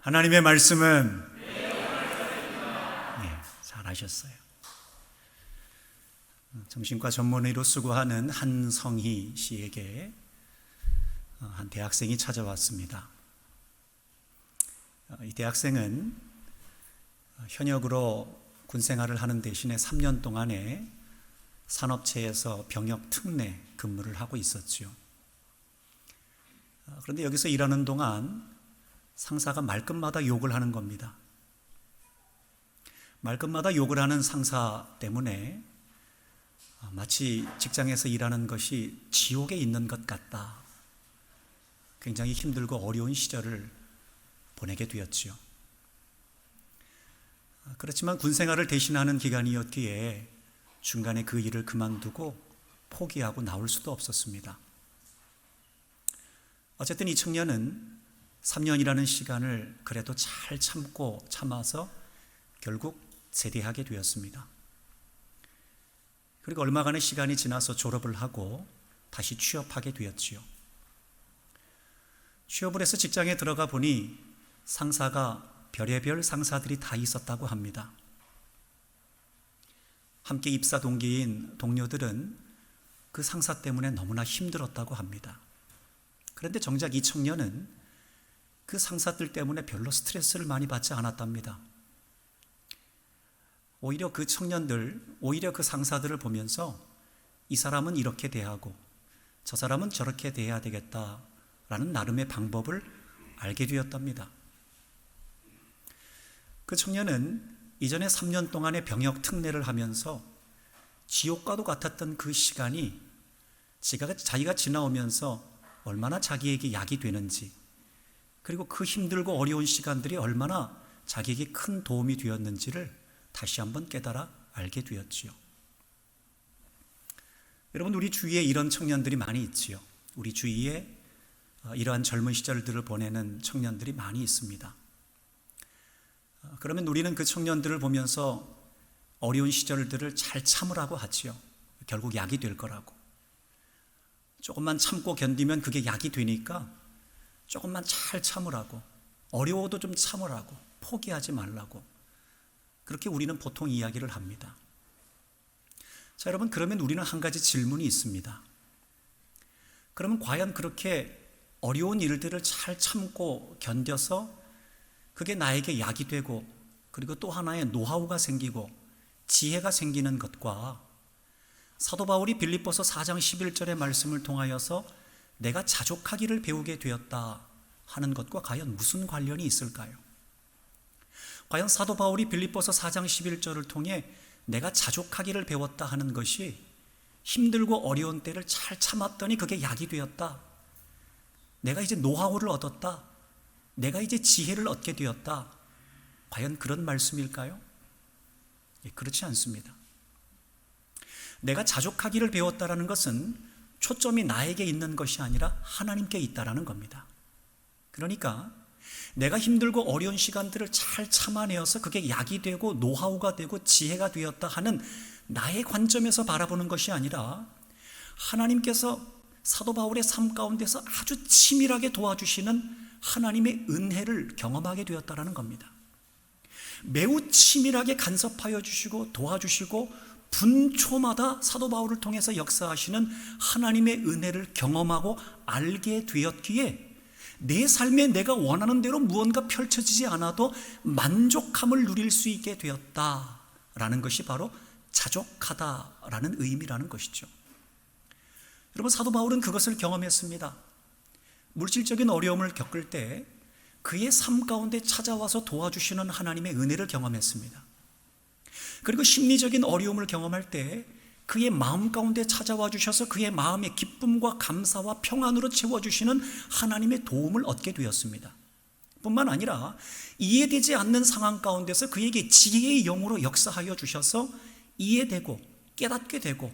하나님의 말씀은 잘하셨어요. 정신과 전문의로 수고하는 한성희 씨에게 한 대학생이 찾아왔습니다. 이 대학생은 현역으로 군생활을 하는 대신에 3년 동안에 산업체에서 병역 특례 근무를 하고 있었죠. 그런데 여기서 일하는 동안 상사가 말끝마다 욕을 하는 겁니다. 말끝마다 욕을 하는 상사 때문에 마치 직장에서 일하는 것이 지옥에 있는 것 같다. 굉장히 힘들고 어려운 시절을 보내게 되었지요. 그렇지만 군생활을 대신하는 기간이었기에 중간에 그 일을 그만두고 포기하고 나올 수도 없었습니다. 어쨌든 이 청년은 3년이라는 시간을 그래도 잘 참아서 결국 제대하게 되었습니다. 그리고 얼마간의 시간이 지나서 졸업을 하고 다시 취업하게 되었지요. 취업을 해서 직장에 들어가 보니 상사가 별의별 상사들이 다 있었다고 합니다. 함께 입사 동기인 동료들은 그 상사 때문에 너무나 힘들었다고 합니다. 그런데 정작 이 청년은 그 상사들 때문에 별로 스트레스를 많이 받지 않았답니다. 오히려 그 청년들, 오히려 그 상사들을 보면서 이 사람은 이렇게 대하고 저 사람은 저렇게 대해야 되겠다라는 나름의 방법을 알게 되었답니다. 그 청년은 이전에 3년 동안의 병역 특례를 하면서 지옥과도 같았던 그 시간이 자기가 지나오면서 얼마나 자기에게 약이 되는지, 그리고 그 힘들고 어려운 시간들이 얼마나 자기에게 큰 도움이 되었는지를 다시 한번 깨달아 알게 되었지요. 여러분, 우리 주위에 이런 청년들이 많이 있지요. 우리 주위에 이러한 젊은 시절들을 보내는 청년들이 많이 있습니다. 그러면 우리는 그 청년들을 보면서 어려운 시절들을 잘 참으라고 하지요. 결국 약이 될 거라고. 조금만 참고 견디면 그게 약이 되니까 조금만 잘 참으라고, 어려워도 좀 참으라고, 포기하지 말라고, 그렇게 우리는 보통 이야기를 합니다. 자, 여러분, 그러면 우리는 한 가지 질문이 있습니다. 그러면 과연 그렇게 어려운 일들을 잘 참고 견뎌서 그게 나에게 약이 되고, 그리고 또 하나의 노하우가 생기고 지혜가 생기는 것과 사도 바울이 빌립보서 4장 11절의 말씀을 통하여서 내가 자족하기를 배우게 되었다 하는 것과 과연 무슨 관련이 있을까요? 과연 사도 바울이 빌립보서 4장 11절을 통해 내가 자족하기를 배웠다 하는 것이 힘들고 어려운 때를 잘 참았더니 그게 약이 되었다, 내가 이제 노하우를 얻었다, 내가 이제 지혜를 얻게 되었다, 과연 그런 말씀일까요? 그렇지 않습니다. 내가 자족하기를 배웠다라는 것은 초점이 나에게 있는 것이 아니라 하나님께 있다라는 겁니다. 그러니까 내가 힘들고 어려운 시간들을 잘 참아내어서 그게 약이 되고 노하우가 되고 지혜가 되었다 하는 나의 관점에서 바라보는 것이 아니라 하나님께서 사도 바울의 삶 가운데서 아주 치밀하게 도와주시는 하나님의 은혜를 경험하게 되었다라는 겁니다. 매우 치밀하게 간섭하여 주시고 도와주시고 분초마다 사도 바울을 통해서 역사하시는 하나님의 은혜를 경험하고 알게 되었기에 내 삶에 내가 원하는 대로 무언가 펼쳐지지 않아도 만족함을 누릴 수 있게 되었다라는 것이 바로 자족하다라는 의미라는 것이죠. 여러분, 사도 바울은 그것을 경험했습니다. 물질적인 어려움을 겪을 때 그의 삶 가운데 찾아와서 도와주시는 하나님의 은혜를 경험했습니다. 그리고 심리적인 어려움을 경험할 때 그의 마음 가운데 찾아와 주셔서 그의 마음의 기쁨과 감사와 평안으로 채워주시는 하나님의 도움을 얻게 되었습니다. 뿐만 아니라 이해되지 않는 상황 가운데서 그에게 지혜의 영으로 역사하여 주셔서 이해되고 깨닫게 되고,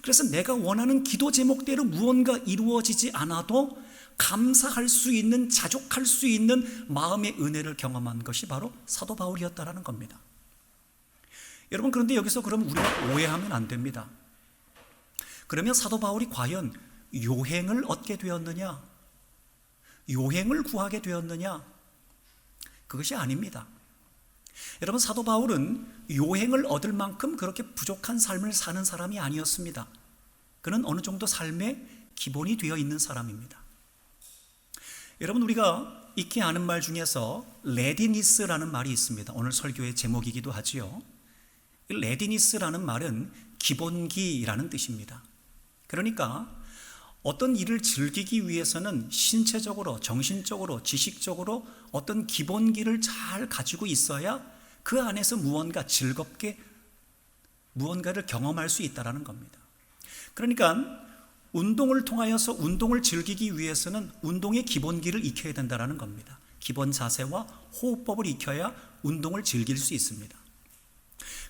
그래서 내가 원하는 기도 제목대로 무언가 이루어지지 않아도 감사할 수 있는, 자족할 수 있는 마음의 은혜를 경험한 것이 바로 사도 바울이었다라는 겁니다. 여러분, 그런데 여기서 그럼 우리가 오해하면 안 됩니다. 그러면 사도 바울이 과연 요행을 얻게 되었느냐? 요행을 구하게 되었느냐? 그것이 아닙니다. 여러분, 사도 바울은 요행을 얻을 만큼 그렇게 부족한 삶을 사는 사람이 아니었습니다. 그는 어느 정도 삶의 기본이 되어 있는 사람입니다. 여러분, 우리가 익히 아는 말 중에서 레디니스라는 말이 있습니다. 오늘 설교의 제목이기도 하지요. 레디니스라는 말은 기본기라는 뜻입니다. 그러니까 어떤 일을 즐기기 위해서는 신체적으로, 정신적으로, 지식적으로 어떤 기본기를 잘 가지고 있어야 그 안에서 무언가 즐겁게 무언가를 경험할 수 있다는 겁니다. 그러니까 운동을 통하여서 운동을 즐기기 위해서는 운동의 기본기를 익혀야 된다는 겁니다. 기본 자세와 호흡법을 익혀야 운동을 즐길 수 있습니다.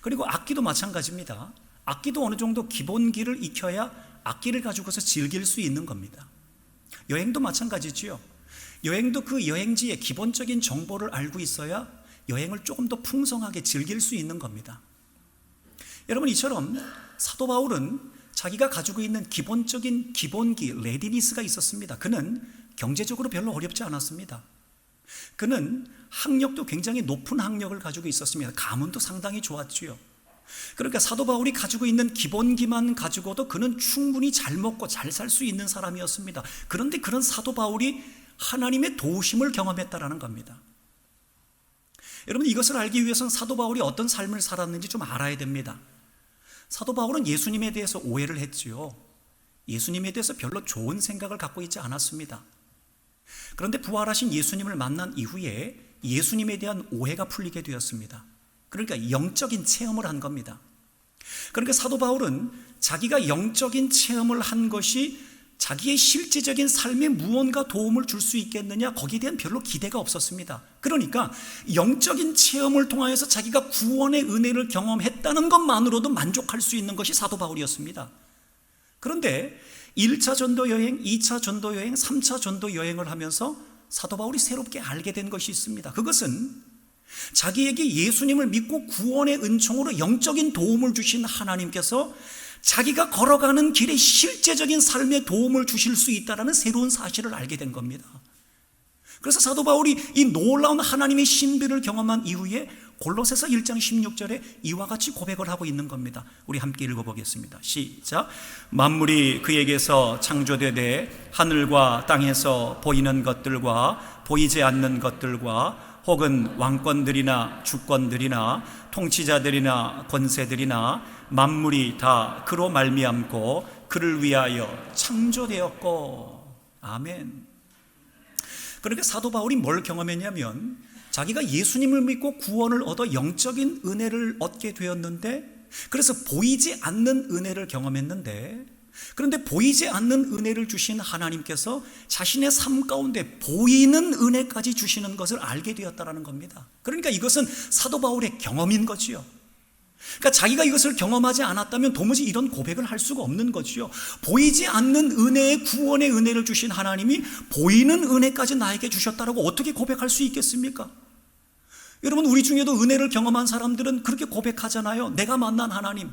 그리고 악기도 마찬가지입니다. 악기도 어느 정도 기본기를 익혀야 악기를 가지고서 즐길 수 있는 겁니다. 여행도 마찬가지지요. 여행도 그 여행지의 기본적인 정보를 알고 있어야 여행을 조금 더 풍성하게 즐길 수 있는 겁니다. 여러분, 이처럼 사도 바울은 자기가 가지고 있는 기본적인 기본기, 레디니스가 있었습니다. 그는 경제적으로 별로 어렵지 않았습니다. 그는 학력도 굉장히 높은 학력을 가지고 있었습니다. 가문도 상당히 좋았지요. 그러니까 사도 바울이 가지고 있는 기본기만 가지고도 그는 충분히 잘 먹고 잘 살 수 있는 사람이었습니다. 그런데 그런 사도 바울이 하나님의 도우심을 경험했다라는 겁니다. 여러분, 이것을 알기 위해서는 사도 바울이 어떤 삶을 살았는지 좀 알아야 됩니다. 사도 바울은 예수님에 대해서 오해를 했지요. 예수님에 대해서 별로 좋은 생각을 갖고 있지 않았습니다. 그런데 부활하신 예수님을 만난 이후에 예수님에 대한 오해가 풀리게 되었습니다. 그러니까 영적인 체험을 한 겁니다. 그러니까 사도 바울은 자기가 영적인 체험을 한 것이 자기의 실제적인 삶에 무언가 도움을 줄 수 있겠느냐, 거기에 대한 별로 기대가 없었습니다. 그러니까 영적인 체험을 통하여서 자기가 구원의 은혜를 경험했다는 것만으로도 만족할 수 있는 것이 사도 바울이었습니다. 그런데 1차 전도 여행, 2차 전도 여행, 3차 전도 여행을 하면서 사도 바울이 새롭게 알게 된 것이 있습니다. 그것은 자기에게 예수님을 믿고 구원의 은총으로 영적인 도움을 주신 하나님께서 자기가 걸어가는 길에 실제적인 삶에 도움을 주실 수 있다는 새로운 사실을 알게 된 겁니다. 그래서 사도 바울이 이 놀라운 하나님의 신비를 경험한 이후에 골로새서 1장 16절에 이와 같이 고백을 하고 있는 겁니다. 우리 함께 읽어보겠습니다. 시작. 만물이 그에게서 창조되되 하늘과 땅에서 보이는 것들과 보이지 않는 것들과 혹은 왕권들이나 주권들이나 통치자들이나 권세들이나 만물이 다 그로 말미암고 그를 위하여 창조되었고. 아멘. 그러니까 사도 바울이 뭘 경험했냐면 자기가 예수님을 믿고 구원을 얻어 영적인 은혜를 얻게 되었는데, 그래서 보이지 않는 은혜를 경험했는데, 그런데 보이지 않는 은혜를 주신 하나님께서 자신의 삶 가운데 보이는 은혜까지 주시는 것을 알게 되었다는 겁니다. 그러니까 이것은 사도 바울의 경험인 거지요. 그러니까 자기가 이것을 경험하지 않았다면 도무지 이런 고백을 할 수가 없는 거지요. 보이지 않는 은혜의 구원의 은혜를 주신 하나님이 보이는 은혜까지 나에게 주셨다라고 어떻게 고백할 수 있겠습니까? 여러분, 우리 중에도 은혜를 경험한 사람들은 그렇게 고백하잖아요. 내가 만난 하나님,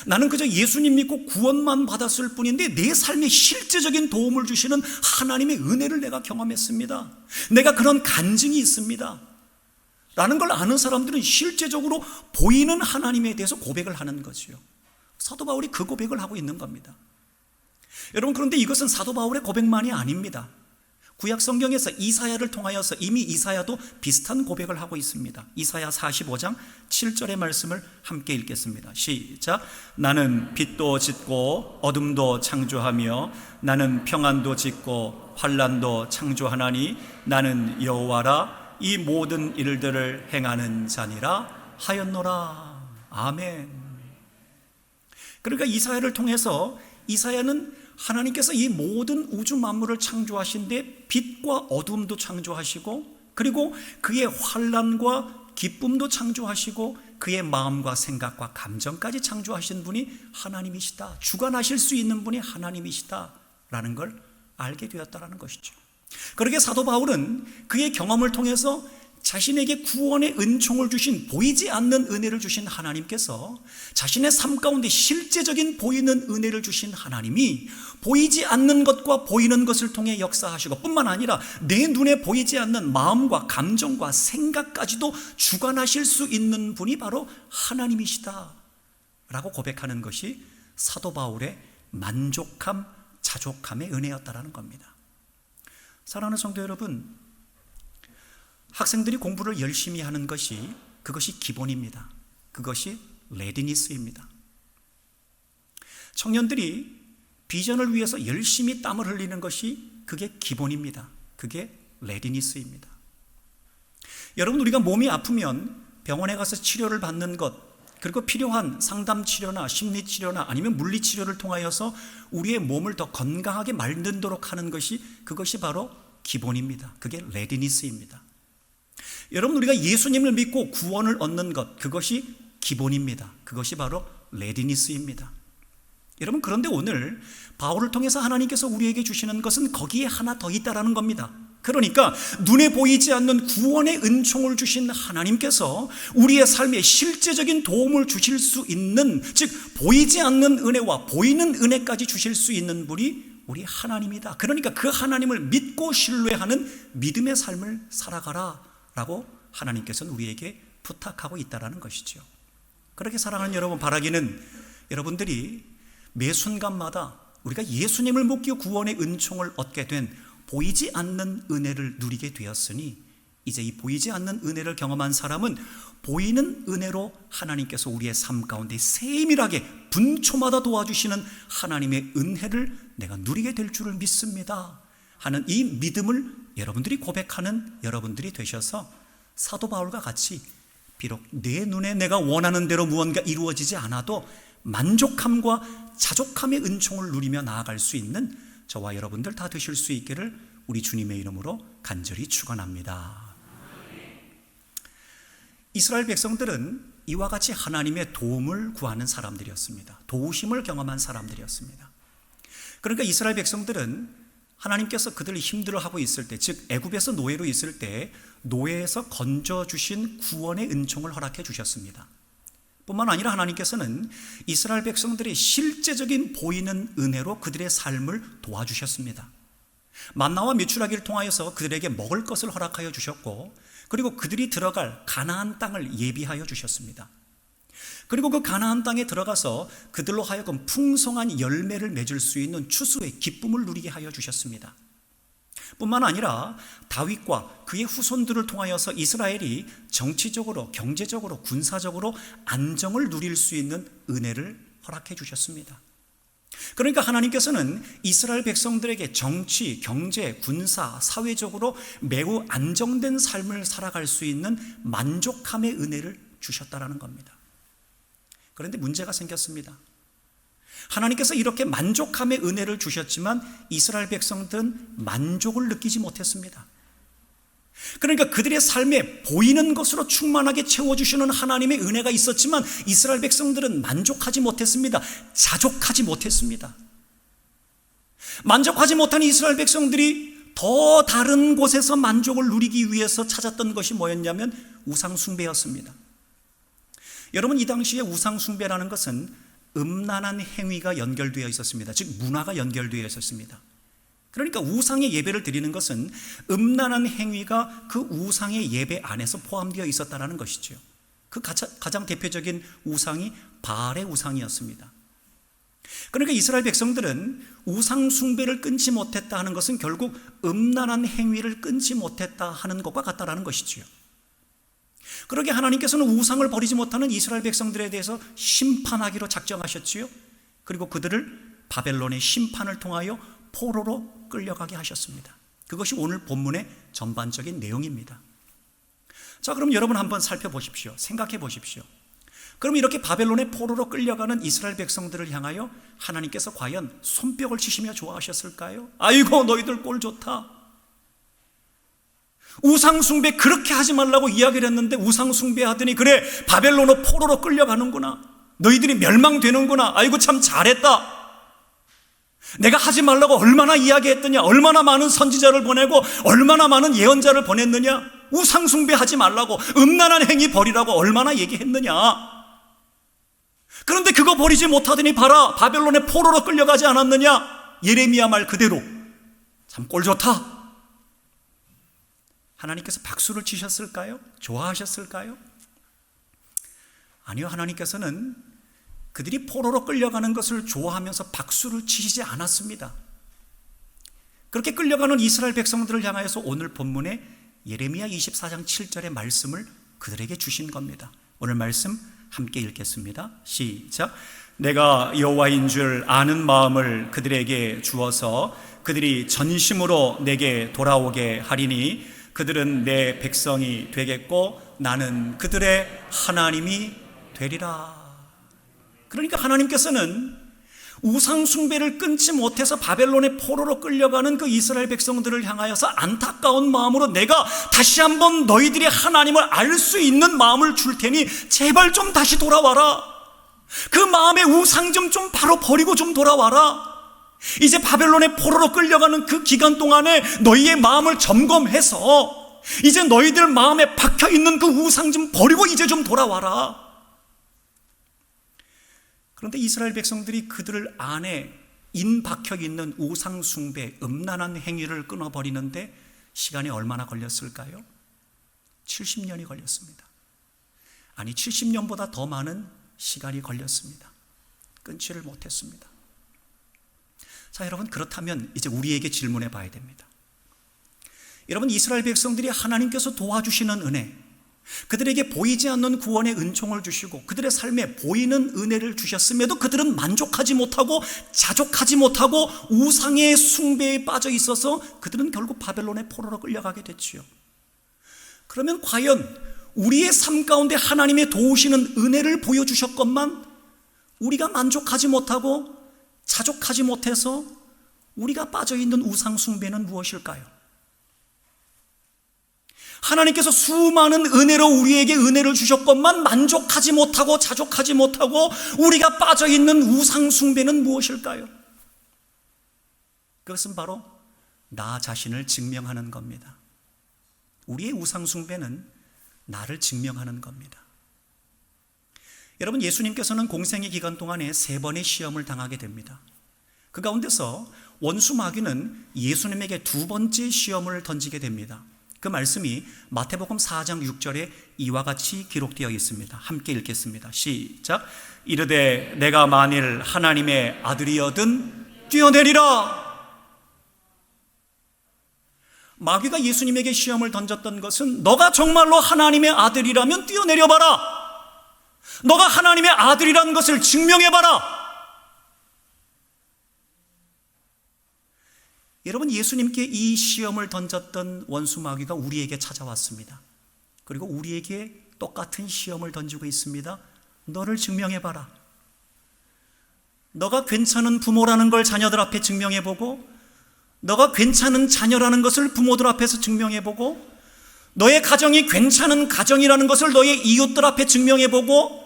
나는 그저 예수님 믿고 구원만 받았을 뿐인데 내 삶에 실제적인 도움을 주시는 하나님의 은혜를 내가 경험했습니다. 내가 그런 간증이 있습니다 라는 걸 아는 사람들은 실제적으로 보이는 하나님에 대해서 고백을 하는 거지요. 사도 바울이 그 고백을 하고 있는 겁니다. 여러분, 그런데 이것은 사도 바울의 고백만이 아닙니다. 구약 성경에서 이사야를 통하여서 이미 이사야도 비슷한 고백을 하고 있습니다. 이사야 45장 7절의 말씀을 함께 읽겠습니다. 시작. 나는 빛도 짓고 어둠도 창조하며 나는 평안도 짓고 환난도 창조하나니 나는 여호와라 이 모든 일들을 행하는 자니라 하였노라. 아멘. 그러니까 이사야를 통해서 이사야는 하나님께서 이 모든 우주 만물을 창조하신데 빛과 어둠도 창조하시고, 그리고 그의 환난과 기쁨도 창조하시고, 그의 마음과 생각과 감정까지 창조하신 분이 하나님이시다, 주관하실 수 있는 분이 하나님이시다라는 걸 알게 되었다라는 것이죠. 그러게 사도 바울은 그의 경험을 통해서 자신에게 구원의 은총을 주신, 보이지 않는 은혜를 주신 하나님께서 자신의 삶 가운데 실제적인 보이는 은혜를 주신 하나님이 보이지 않는 것과 보이는 것을 통해 역사하시고, 뿐만 아니라 내 눈에 보이지 않는 마음과 감정과 생각까지도 주관하실 수 있는 분이 바로 하나님이시다 라고 고백하는 것이 사도 바울의 만족함, 자족함의 은혜였다라는 겁니다. 사랑하는 성도 여러분, 학생들이 공부를 열심히 하는 것이, 그것이 기본입니다. 그것이 레디니스입니다. 청년들이 비전을 위해서 열심히 땀을 흘리는 것이, 그게 기본입니다. 그게 레디니스입니다. 여러분, 우리가 몸이 아프면 병원에 가서 치료를 받는 것, 그리고 필요한 상담 치료나 심리 치료나 아니면 물리 치료를 통하여서 우리의 몸을 더 건강하게 만들도록 하는 것이, 그것이 바로 기본입니다. 그게 레디니스입니다. 여러분, 우리가 예수님을 믿고 구원을 얻는 것, 그것이 기본입니다. 그것이 바로 레디니스입니다. 여러분, 그런데 오늘 바울을 통해서 하나님께서 우리에게 주시는 것은 거기에 하나 더 있다라는 겁니다. 그러니까 눈에 보이지 않는 구원의 은총을 주신 하나님께서 우리의 삶에 실제적인 도움을 주실 수 있는, 즉 보이지 않는 은혜와 보이는 은혜까지 주실 수 있는 분이 우리 하나님이다. 그러니까 그 하나님을 믿고 신뢰하는 믿음의 삶을 살아가라 라고 하나님께서는 우리에게 부탁하고 있다는 것이죠. 그렇게 사랑하는 여러분, 바라기는 여러분들이 매 순간마다 우리가 예수님을 믿고 구원의 은총을 얻게 된 보이지 않는 은혜를 누리게 되었으니, 이제 이 보이지 않는 은혜를 경험한 사람은 보이는 은혜로 하나님께서 우리의 삶 가운데 세밀하게 분초마다 도와주시는 하나님의 은혜를 내가 누리게 될 줄을 믿습니다 하는 이 믿음을 여러분들이 고백하는 여러분들이 되셔서 사도 바울과 같이 비록 내 눈에 내가 원하는 대로 무언가 이루어지지 않아도 만족함과 자족함의 은총을 누리며 나아갈 수 있는 저와 여러분들 다 되실 수 있기를 우리 주님의 이름으로 간절히 축원합니다. 이스라엘 백성들은 이와 같이 하나님의 도움을 구하는 사람들이었습니다. 도우심을 경험한 사람들이었습니다. 그러니까 이스라엘 백성들은 하나님께서 그들이 힘들어하고 있을 때, 즉 애굽에서 노예로 있을 때 노예에서 건져주신 구원의 은총을 허락해 주셨습니다. 뿐만 아니라 하나님께서는 이스라엘 백성들의 실제적인 보이는 은혜로 그들의 삶을 도와주셨습니다. 만나와 메추라기를 통하여서 그들에게 먹을 것을 허락하여 주셨고, 그리고 그들이 들어갈 가나안 땅을 예비하여 주셨습니다. 그리고 그 가나안 땅에 들어가서 그들로 하여금 풍성한 열매를 맺을 수 있는 추수의 기쁨을 누리게 하여 주셨습니다. 뿐만 아니라 다윗과 그의 후손들을 통하여서 이스라엘이 정치적으로, 경제적으로, 군사적으로 안정을 누릴 수 있는 은혜를 허락해 주셨습니다. 그러니까 하나님께서는 이스라엘 백성들에게 정치, 경제, 군사, 사회적으로 매우 안정된 삶을 살아갈 수 있는 만족함의 은혜를 주셨다라는 겁니다. 그런데 문제가 생겼습니다. 하나님께서 이렇게 만족함의 은혜를 주셨지만 이스라엘 백성들은 만족을 느끼지 못했습니다. 그러니까 그들의 삶에 보이는 것으로 충만하게 채워주시는 하나님의 은혜가 있었지만 이스라엘 백성들은 만족하지 못했습니다. 자족하지 못했습니다. 만족하지 못한 이스라엘 백성들이 더 다른 곳에서 만족을 누리기 위해서 찾았던 것이 뭐였냐면 우상 숭배였습니다. 여러분, 이 당시에 우상 숭배라는 것은 음란한 행위가 연결되어 있었습니다. 즉 문화가 연결되어 있었습니다. 그러니까 우상의 예배를 드리는 것은 음란한 행위가 그 우상의 예배 안에서 포함되어 있었다는 것이죠. 그 가장 대표적인 우상이 바알의 우상이었습니다. 그러니까 이스라엘 백성들은 우상 숭배를 끊지 못했다 하는 것은 결국 음란한 행위를 끊지 못했다 하는 것과 같다라는 것이지요. 그러게 하나님께서는 우상을 버리지 못하는 이스라엘 백성들에 대해서 심판하기로 작정하셨지요. 그리고 그들을 바벨론의 심판을 통하여 포로로 끌려가게 하셨습니다. 그것이 오늘 본문의 전반적인 내용입니다. 자, 그럼 여러분 한번 살펴보십시오. 생각해 보십시오. 그럼 이렇게 바벨론의 포로로 끌려가는 이스라엘 백성들을 향하여 하나님께서 과연 손뼉을 치시며 좋아하셨을까요? 아이고, 너희들 꼴 좋다. 우상숭배 그렇게 하지 말라고 이야기를 했는데 우상숭배 하더니 그래, 바벨론으로 포로로 끌려가는구나. 너희들이 멸망되는구나. 아이고, 참 잘했다. 내가 하지 말라고 얼마나 이야기했더냐. 얼마나 많은 선지자를 보내고 얼마나 많은 예언자를 보냈느냐. 우상숭배하지 말라고, 음란한 행위 버리라고 얼마나 얘기했느냐. 그런데 그거 버리지 못하더니 봐라, 바벨론의 포로로 끌려가지 않았느냐. 예레미야 말 그대로. 참 꼴 좋다. 하나님께서 박수를 치셨을까요? 좋아하셨을까요? 아니요, 하나님께서는 그들이 포로로 끌려가는 것을 좋아하면서 박수를 치시지 않았습니다. 그렇게 끌려가는 이스라엘 백성들을 향하여서 오늘 본문에 예레미야 24장 7절의 말씀을 그들에게 주신 겁니다. 오늘 말씀 함께 읽겠습니다. 시작. 내가 여호와인 줄 아는 마음을 그들에게 주어서 그들이 전심으로 내게 돌아오게 하리니 그들은 내 백성이 되겠고 나는 그들의 하나님이 되리라. 그러니까 하나님께서는 우상 숭배를 끊지 못해서 바벨론의 포로로 끌려가는 그 이스라엘 백성들을 향하여서 안타까운 마음으로 내가 다시 한번 너희들의 하나님을 알 수 있는 마음을 줄 테니 제발 좀 다시 돌아와라. 그 마음의 우상 좀 바로 버리고 좀 돌아와라. 이제 바벨론의 포로로 끌려가는 그 기간 동안에 너희의 마음을 점검해서 이제 너희들 마음에 박혀있는 그 우상 좀 버리고 이제 좀 돌아와라. 그런데 이스라엘 백성들이 그들 안에 박혀있는 우상 숭배, 음란한 행위를 끊어버리는데 시간이 얼마나 걸렸을까요? 70년이 걸렸습니다. 아니 70년보다 더 많은 시간이 걸렸습니다. 끊지를 못했습니다. 자, 여러분, 그렇다면 이제 우리에게 질문해 봐야 됩니다. 여러분, 이스라엘 백성들이 하나님께서 도와주시는 은혜, 그들에게 보이지 않는 구원의 은총을 주시고 그들의 삶에 보이는 은혜를 주셨음에도 그들은 만족하지 못하고 자족하지 못하고 우상의 숭배에 빠져 있어서 그들은 결국 바벨론의 포로로 끌려가게 됐지요. 그러면 과연 우리의 삶 가운데 하나님의 도우시는 은혜를 보여주셨건만 우리가 만족하지 못하고 자족하지 못해서 우리가 빠져있는 우상 숭배는 무엇일까요? 하나님께서 수많은 은혜로 우리에게 은혜를 주셨건만 만족하지 못하고 자족하지 못하고 우리가 빠져있는 우상 숭배는 무엇일까요? 그것은 바로 나 자신을 증명하는 겁니다. 우리의 우상 숭배는 나를 증명하는 겁니다. 여러분, 예수님께서는 공생의 기간 동안에 3번의 시험을 당하게 됩니다. 그 가운데서 원수 마귀는 예수님에게 2번째 시험을 던지게 됩니다. 그 말씀이 마태복음 4장 6절에 이와 같이 기록되어 있습니다. 함께 읽겠습니다. 시작. 이르되 내가 만일 하나님의 아들이여든 뛰어내리라. 마귀가 예수님에게 시험을 던졌던 것은 너가 정말로 하나님의 아들이라면 뛰어내려봐라. 너가 하나님의 아들이라는 것을 증명해봐라. 여러분, 예수님께 이 시험을 던졌던 원수 마귀가 우리에게 찾아왔습니다. 그리고 우리에게 똑같은 시험을 던지고 있습니다. 너를 증명해봐라. 너가 괜찮은 부모라는 걸 자녀들 앞에 증명해보고, 너가 괜찮은 자녀라는 것을 부모들 앞에서 증명해보고, 너의 가정이 괜찮은 가정이라는 것을 너의 이웃들 앞에 증명해보고,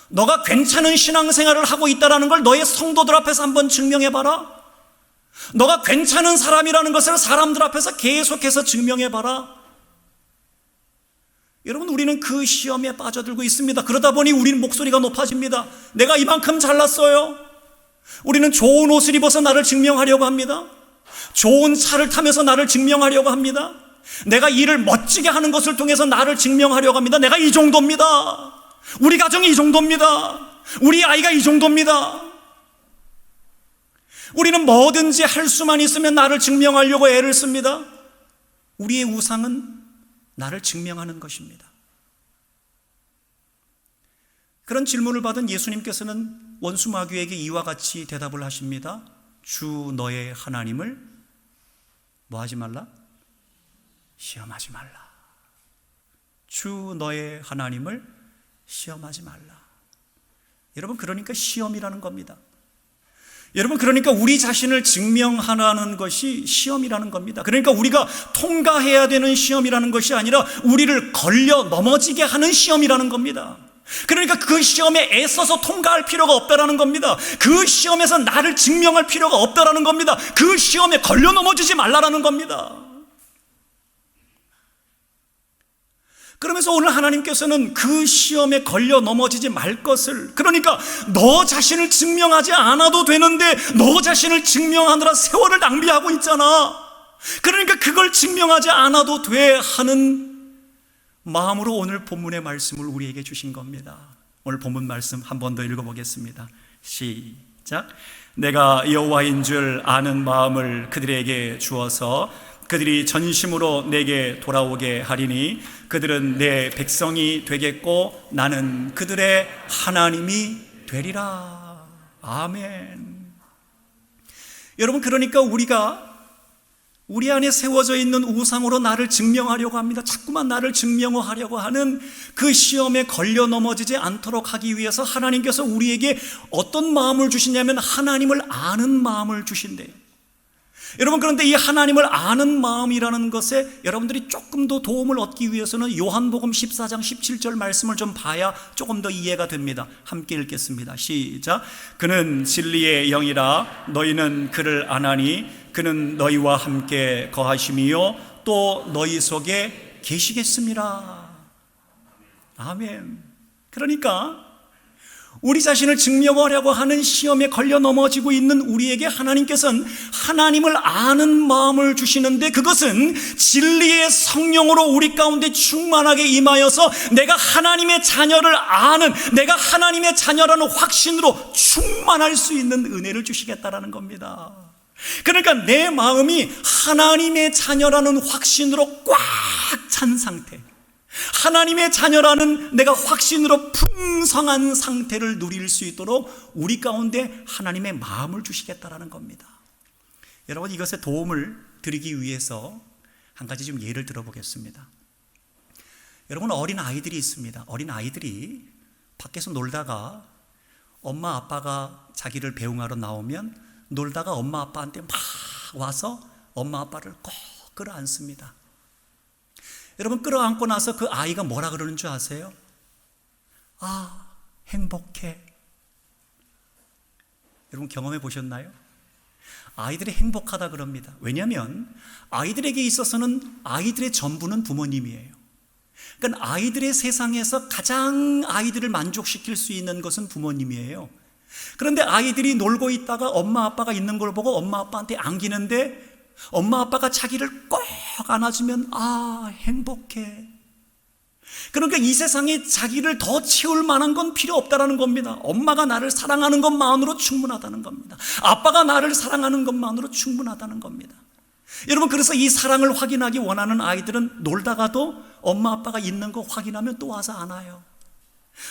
너가 괜찮은 신앙생활을 하고 있다는 걸 너의 성도들 앞에서 한번 증명해봐라. 너가 괜찮은 사람이라는 것을 사람들 앞에서 계속해서 증명해봐라. 여러분, 우리는 그 시험에 빠져들고 있습니다. 그러다 보니 우리는 목소리가 높아집니다. 내가 이만큼 잘났어요. 우리는 좋은 옷을 입어서 나를 증명하려고 합니다. 좋은 차를 타면서 나를 증명하려고 합니다. 내가 일을 멋지게 하는 것을 통해서 나를 증명하려고 합니다. 내가 이 정도입니다. 우리 가정이 이 정도입니다. 우리 아이가 이 정도입니다. 우리는 뭐든지 할 수만 있으면 나를 증명하려고 애를 씁니다. 우리의 우상은 나를 증명하는 것입니다. 그런 질문을 받은 예수님께서는 원수 마귀에게 이와 같이 대답을 하십니다. 주 너의 하나님을 뭐 하지 말라? 시험하지 말라. 주 너의 하나님을 시험하지 말라. 여러분, 그러니까 시험이라는 겁니다. 여러분, 그러니까 우리 자신을 증명하는 것이 시험이라는 겁니다. 그러니까 우리가 통과해야 되는 시험이라는 것이 아니라 우리를 걸려 넘어지게 하는 시험이라는 겁니다. 그러니까 그 시험에 애써서 통과할 필요가 없다라는 겁니다. 그 시험에서 나를 증명할 필요가 없다라는 겁니다. 그 시험에 걸려 넘어지지 말라라는 겁니다. 그러면서 오늘 하나님께서는 그 시험에 걸려 넘어지지 말 것을, 그러니까 너 자신을 증명하지 않아도 되는데 너 자신을 증명하느라 세월을 낭비하고 있잖아. 그러니까 그걸 증명하지 않아도 돼 하는 마음으로 오늘 본문의 말씀을 우리에게 주신 겁니다. 오늘 본문 말씀 한 번 더 읽어보겠습니다. 시작. 내가 여호와인 줄 아는 마음을 그들에게 주어서 그들이 전심으로 내게 돌아오게 하리니 그들은 내 백성이 되겠고 나는 그들의 하나님이 되리라. 아멘. 여러분, 그러니까 우리가 우리 안에 세워져 있는 우상으로 나를 증명하려고 합니다. 자꾸만 나를 증명하려고 하는 그 시험에 걸려 넘어지지 않도록 하기 위해서 하나님께서 우리에게 어떤 마음을 주시냐면 하나님을 아는 마음을 주신대요. 여러분, 그런데 이 하나님을 아는 마음이라는 것에 여러분들이 조금 더 도움을 얻기 위해서는 요한복음 14장 17절 말씀을 좀 봐야 조금 더 이해가 됩니다. 함께 읽겠습니다. 시작. 그는 진리의 영이라 너희는 그를 아나니 그는 너희와 함께 거하심이요 또 너희 속에 계시겠습니다. 아멘. 그러니까 우리 자신을 증명하려고 하는 시험에 걸려 넘어지고 있는 우리에게 하나님께서는 하나님을 아는 마음을 주시는데, 그것은 진리의 성령으로 우리 가운데 충만하게 임하여서 내가 하나님의 자녀를 아는, 내가 하나님의 자녀라는 확신으로 충만할 수 있는 은혜를 주시겠다라는 겁니다. 그러니까 내 마음이 하나님의 자녀라는 확신으로 꽉 찬 상태, 하나님의 자녀라는 내가 확신으로 풍성한 상태를 누릴 수 있도록 우리 가운데 하나님의 마음을 주시겠다라는 겁니다. 여러분, 이것에 도움을 드리기 위해서 한 가지 좀 예를 들어보겠습니다. 여러분, 어린 아이들이 있습니다. 어린 아이들이 밖에서 놀다가 엄마 아빠가 자기를 배웅하러 나오면 놀다가 엄마 아빠한테 막 와서 엄마 아빠를 꼭 끌어안습니다. 여러분, 끌어안고 나서 그 아이가 뭐라 그러는 줄 아세요? 아, 행복해. 여러분, 경험해 보셨나요? 아이들이 행복하다 그럽니다. 왜냐하면 아이들에게 있어서는 아이들의 전부는 부모님이에요. 그러니까 아이들의 세상에서 가장 아이들을 만족시킬 수 있는 것은 부모님이에요. 그런데 아이들이 놀고 있다가 엄마 아빠가 있는 걸 보고 엄마 아빠한테 안기는데 엄마 아빠가 자기를 꼭 안아주면 아, 행복해. 그러니까 이 세상에 자기를 더 채울 만한 건 필요 없다라는 겁니다. 엄마가 나를 사랑하는 것만으로 충분하다는 겁니다. 아빠가 나를 사랑하는 것만으로 충분하다는 겁니다. 여러분, 그래서 이 사랑을 확인하기 원하는 아이들은 놀다가도 엄마 아빠가 있는 거 확인하면 또 와서 안아요.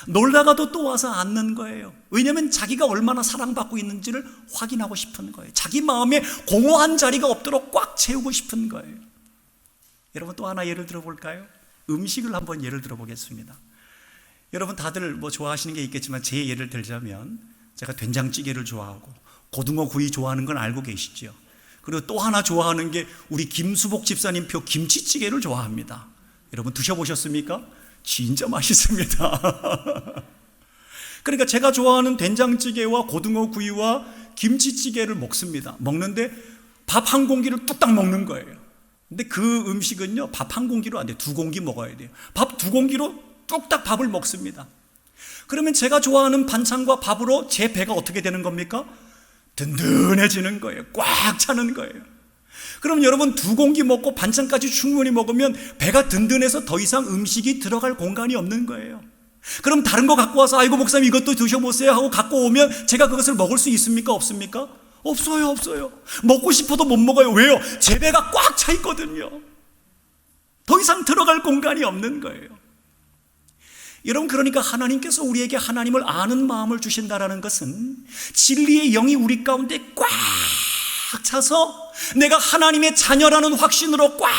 놀다가도 또 와서 안는 거예요. 왜냐하면 자기가 얼마나 사랑받고 있는지를 확인하고 싶은 거예요. 자기 마음에 공허한 자리가 없도록 꽉 채우고 싶은 거예요. 여러분, 또 하나 예를 들어볼까요? 음식을 한번 예를 들어보겠습니다. 여러분, 다들 뭐 좋아하시는 게 있겠지만 제 예를 들자면 제가 된장찌개를 좋아하고 고등어 구이 좋아하는 건 알고 계시죠? 그리고 또 하나 좋아하는 게 우리 김수복 집사님표 김치찌개를 좋아합니다. 여러분, 드셔보셨습니까? 진짜 맛있습니다. 그러니까 제가 좋아하는 된장찌개와 고등어 구이와 김치찌개를 먹습니다. 먹는데 밥 한 공기를 뚝딱 먹는 거예요. 근데 그 음식은요, 밥 한 공기로 안 돼요. 2공기 먹어야 돼요. 밥 2공기로 뚝딱 밥을 먹습니다. 그러면 제가 좋아하는 반찬과 밥으로 제 배가 어떻게 되는 겁니까? 든든해지는 거예요. 꽉 차는 거예요. 그럼 여러분, 2공기 먹고 반찬까지 충분히 먹으면 배가 든든해서 더 이상 음식이 들어갈 공간이 없는 거예요. 그럼 다른 거 갖고 와서 아이고 목사님 이것도 드셔보세요 하고 갖고 오면 제가 그것을 먹을 수 있습니까? 없습니까? 없어요. 먹고 싶어도 못 먹어요. 왜요? 제 배가 꽉 차 있거든요. 더 이상 들어갈 공간이 없는 거예요. 여러분, 그러니까 하나님께서 우리에게 하나님을 아는 마음을 주신다라는 것은 진리의 영이 우리 가운데 꽉 차서 내가 하나님의 자녀라는 확신으로 꽉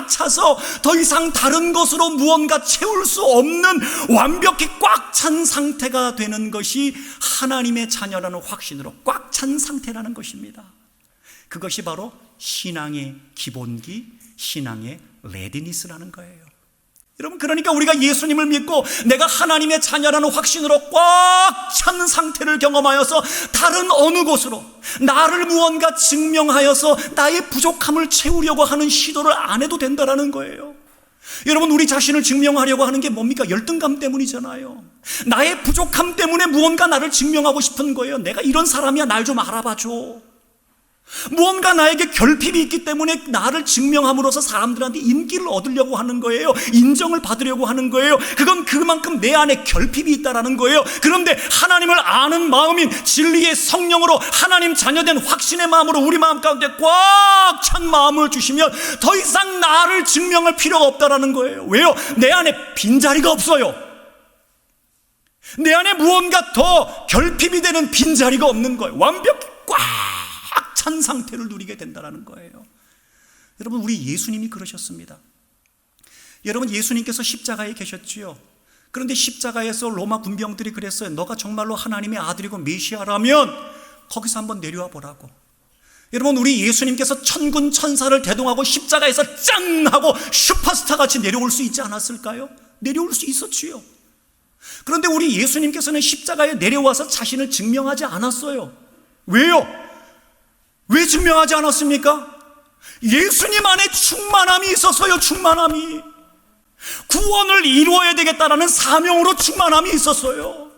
차서 더 이상 다른 것으로 무언가 채울 수 없는 완벽히 꽉 찬 상태가 되는 것이 하나님의 자녀라는 확신으로 꽉 찬 상태라는 것입니다. 그것이 바로 신앙의 기본기, 신앙의 레디니스라는 거예요. 여러분, 그러니까 우리가 예수님을 믿고 내가 하나님의 자녀라는 확신으로 꽉 찬 상태를 경험하여서 다른 어느 곳으로 나를 무언가 증명하여서 나의 부족함을 채우려고 하는 시도를 안 해도 된다는 거예요. 여러분, 우리 자신을 증명하려고 하는 게 뭡니까? 열등감 때문이잖아요. 나의 부족함 때문에 무언가 나를 증명하고 싶은 거예요. 내가 이런 사람이야, 날 좀 알아봐줘. 무언가 나에게 결핍이 있기 때문에 나를 증명함으로써 사람들한테 인기를 얻으려고 하는 거예요. 인정을 받으려고 하는 거예요. 그건 그만큼 내 안에 결핍이 있다라는 거예요. 그런데 하나님을 아는 마음인 진리의 성령으로 하나님 자녀된 확신의 마음으로 우리 마음 가운데 꽉 찬 마음을 주시면 더 이상 나를 증명할 필요가 없다라는 거예요. 왜요? 내 안에 빈자리가 없어요. 내 안에 무언가 더 결핍이 되는 빈자리가 없는 거예요. 완벽히 꽉 찬 상태를 누리게 된다는 거예요. 여러분, 우리 예수님이 그러셨습니다. 여러분, 예수님께서 십자가에 계셨지요. 그런데 십자가에서 로마 군병들이 그랬어요. 너가 정말로 하나님의 아들이고 메시아라면 거기서 한번 내려와 보라고. 여러분, 우리 예수님께서 천군 천사를 대동하고 십자가에서 짱 하고 슈퍼스타 같이 내려올 수 있지 않았을까요? 내려올 수 있었지요. 그런데 우리 예수님께서는 십자가에 내려와서 자신을 증명하지 않았어요. 왜요? 왜 증명하지 않았습니까? 예수님 안에 충만함이 있었어요. 충만함이. 구원을 이루어야 되겠다라는 사명으로 충만함이 있었어요.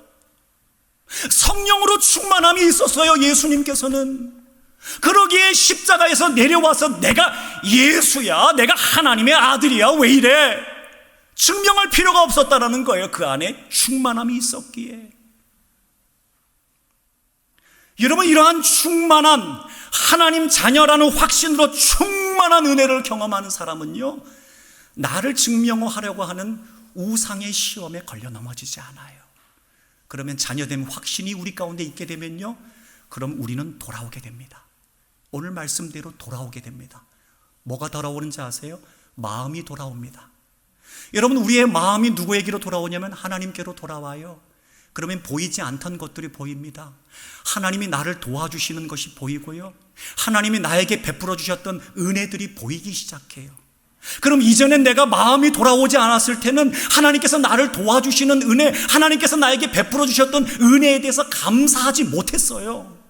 성령으로 충만함이 있었어요. 예수님께서는. 그러기에 십자가에서 내려와서 내가 예수야, 내가 하나님의 아들이야, 왜 이래? 증명할 필요가 없었다라는 거예요. 그 안에 충만함이 있었기에. 여러분, 이러한 충만한 하나님 자녀라는 확신으로 충만한 은혜를 경험하는 사람은요, 나를 증명하려고 하는 우상의 시험에 걸려 넘어지지 않아요. 그러면 자녀됨 확신이 우리 가운데 있게 되면요, 그럼 우리는 돌아오게 됩니다. 오늘 말씀대로 돌아오게 됩니다. 뭐가 돌아오는지 아세요? 마음이 돌아옵니다. 여러분, 우리의 마음이 누구에게로 돌아오냐면 하나님께로 돌아와요. 그러면 보이지 않던 것들이 보입니다. 하나님이 나를 도와주시는 것이 보이고요, 하나님이 나에게 베풀어 주셨던 은혜들이 보이기 시작해요. 그럼 이전엔 내가 마음이 돌아오지 않았을 때는 하나님께서 나를 도와주시는 은혜, 하나님께서 나에게 베풀어 주셨던 은혜에 대해서 감사하지 못했어요.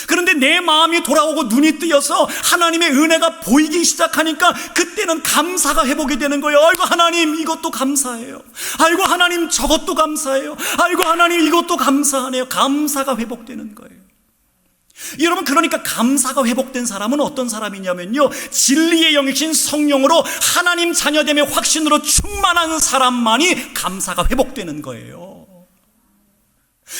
그런데 내 마음이 돌아오고 눈이 뜨여서 하나님의 은혜가 보이기 시작하니까 그때는 감사가 회복이 되는 거예요. 아이고 하나님, 이것도 감사해요. 아이고 하나님, 저것도 감사해요. 아이고 하나님, 이것도 감사하네요. 감사가 회복되는 거예요. 여러분, 그러니까 감사가 회복된 사람은 어떤 사람이냐면요, 진리의 영이신 성령으로 하나님 자녀됨의 확신으로 충만한 사람만이 감사가 회복되는 거예요.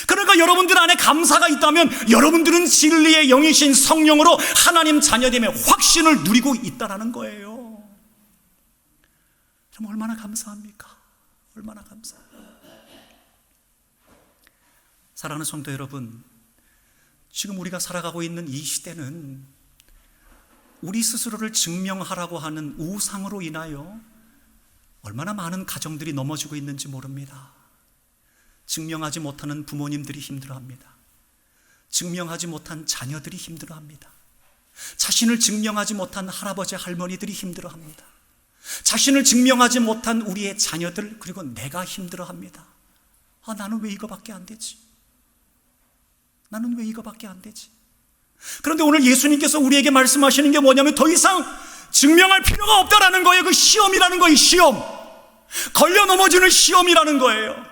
그러니까 여러분들 안에 감사가 있다면 여러분들은 진리의 영이신 성령으로 하나님 자녀됨의 확신을 누리고 있다는 거예요. 참 얼마나 감사합니까? 얼마나 감사합니까? 사랑하는 성도 여러분, 지금 우리가 살아가고 있는 이 시대는 우리 스스로를 증명하라고 하는 우상으로 인하여 얼마나 많은 가정들이 넘어지고 있는지 모릅니다. 증명하지 못하는 부모님들이 힘들어합니다. 증명하지 못한 자녀들이 힘들어합니다. 자신을 증명하지 못한 할아버지, 할머니들이 힘들어합니다. 자신을 증명하지 못한 우리의 자녀들, 그리고 내가 힘들어합니다. 아, 나는 왜 이거밖에 안 되지? 나는 왜 이거밖에 안 되지? 그런데 오늘 예수님께서 우리에게 말씀하시는 게 뭐냐면 더 이상 증명할 필요가 없다라는 거예요. 그 시험이라는 거예요. 시험. 걸려 넘어지는 시험이라는 거예요.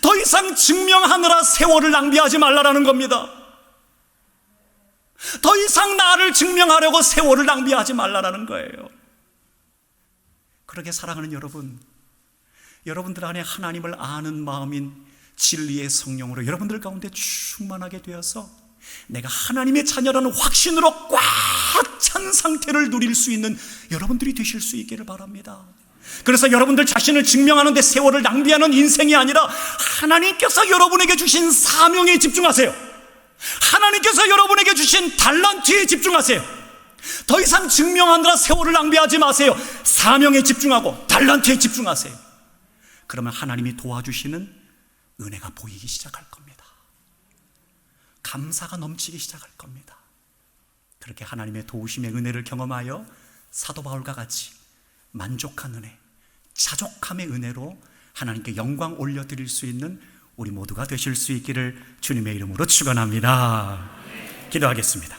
더 이상 증명하느라 세월을 낭비하지 말라라는 겁니다. 더 이상 나를 증명하려고 세월을 낭비하지 말라라는 거예요. 그러게 사랑하는 여러분, 여러분들 안에 하나님을 아는 마음인 진리의 성령으로 여러분들 가운데 충만하게 되어서 내가 하나님의 자녀라는 확신으로 꽉 찬 상태를 누릴 수 있는 여러분들이 되실 수 있기를 바랍니다. 그래서 여러분들 자신을 증명하는 데 세월을 낭비하는 인생이 아니라 하나님께서 여러분에게 주신 사명에 집중하세요. 하나님께서 여러분에게 주신 달란트에 집중하세요. 더 이상 증명하느라 세월을 낭비하지 마세요. 사명에 집중하고 달란트에 집중하세요. 그러면 하나님이 도와주시는 은혜가 보이기 시작할 겁니다. 감사가 넘치기 시작할 겁니다. 그렇게 하나님의 도우심의 은혜를 경험하여 사도 바울과 같이 만족한 은혜, 자족함의 은혜로 하나님께 영광 올려드릴 수 있는 우리 모두가 되실 수 있기를 주님의 이름으로 축원합니다. 기도하겠습니다.